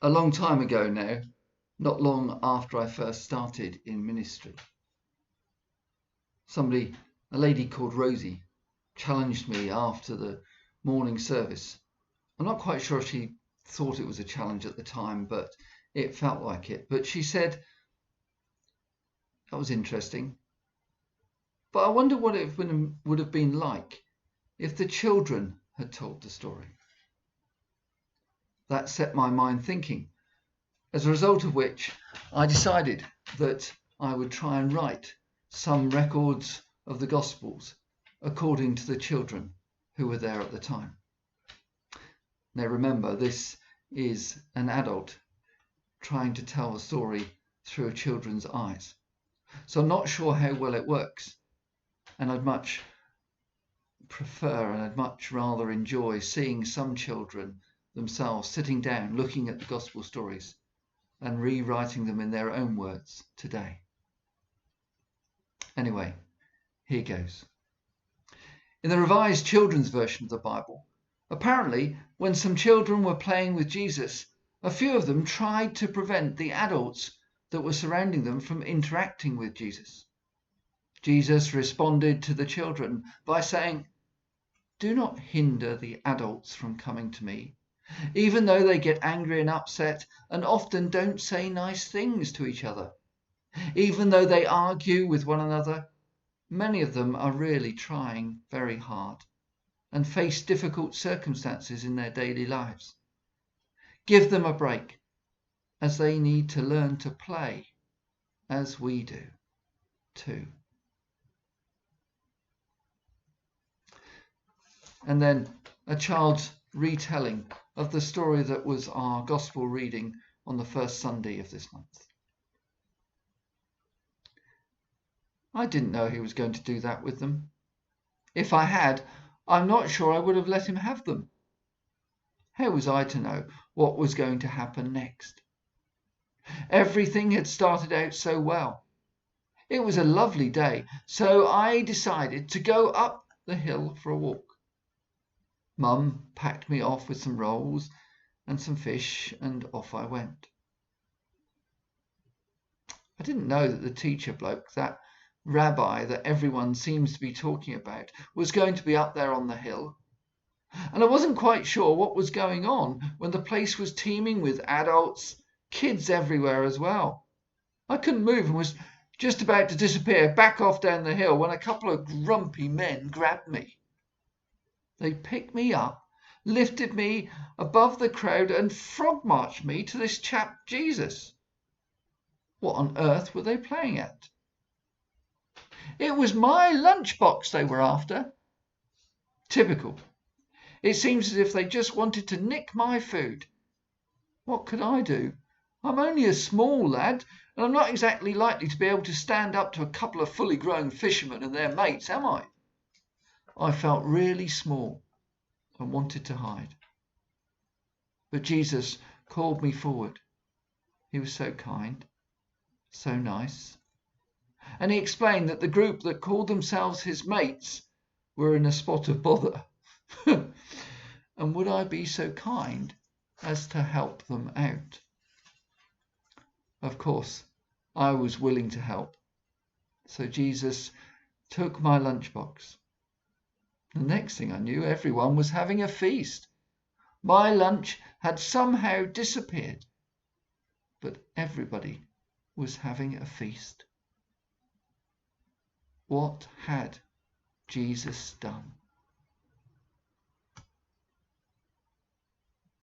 a long time ago now, not long after I first started in ministry. A lady called Rosie, challenged me after the morning service. I'm not quite sure if she thought it was a challenge at the time, but it felt like it. But she said, that was interesting. But I wonder what it would have been like if the children had told the story. That set my mind thinking, as a result of which I decided that I would try and write some records of the Gospels according to the children who were there at the time. Now remember, this is an adult trying to tell a story through a children's eyes. So I'm not sure how well it works, and I'd much prefer and I'd much rather enjoy seeing some children themselves sitting down looking at the Gospel stories and rewriting them in their own words today. Anyway, here goes. In the Revised Children's Version of the Bible, apparently when some children were playing with Jesus, a few of them tried to prevent the adults that were surrounding them from interacting with Jesus. Jesus responded to the children by saying, "Do not hinder the adults from coming to me, even though they get angry and upset and often don't say nice things to each other. Even though they argue with one another, many of them are really trying very hard and face difficult circumstances in their daily lives. Give them a break, as they need to learn to play as we do too." And then a child's retelling of the story that was our gospel reading on the first Sunday of this month. I didn't know he was going to do that with them. If I had, I'm not sure I would have let him have them. How was I to know what was going to happen next? Everything had started out so well. It was a lovely day, so I decided to go up the hill for a walk. Mum packed me off with some rolls and some fish, and off I went. I didn't know that the teacher bloke, that rabbi that everyone seems to be talking about, was going to be up there on the hill. And I wasn't quite sure what was going on when the place was teeming with adults, kids everywhere as well. I couldn't move and was just about to disappear back off down the hill when a couple of grumpy men grabbed me. They picked me up, lifted me above the crowd and frog-marched me to this chap Jesus. What on earth were they playing at? It was my lunchbox they were after. Typical. It seems as if they just wanted to nick my food. What could I do? I'm only a small lad, and I'm not exactly likely to be able to stand up to a couple of fully grown fishermen and their mates, am I? I felt really small and wanted to hide. But Jesus called me forward. He was so kind, so nice. And he explained that the group that called themselves his mates were in a spot of bother. And would I be so kind as to help them out? Of course, I was willing to help. So Jesus took my lunchbox. The next thing I knew, everyone was having a feast. My lunch had somehow disappeared, but everybody was having a feast. What had Jesus done?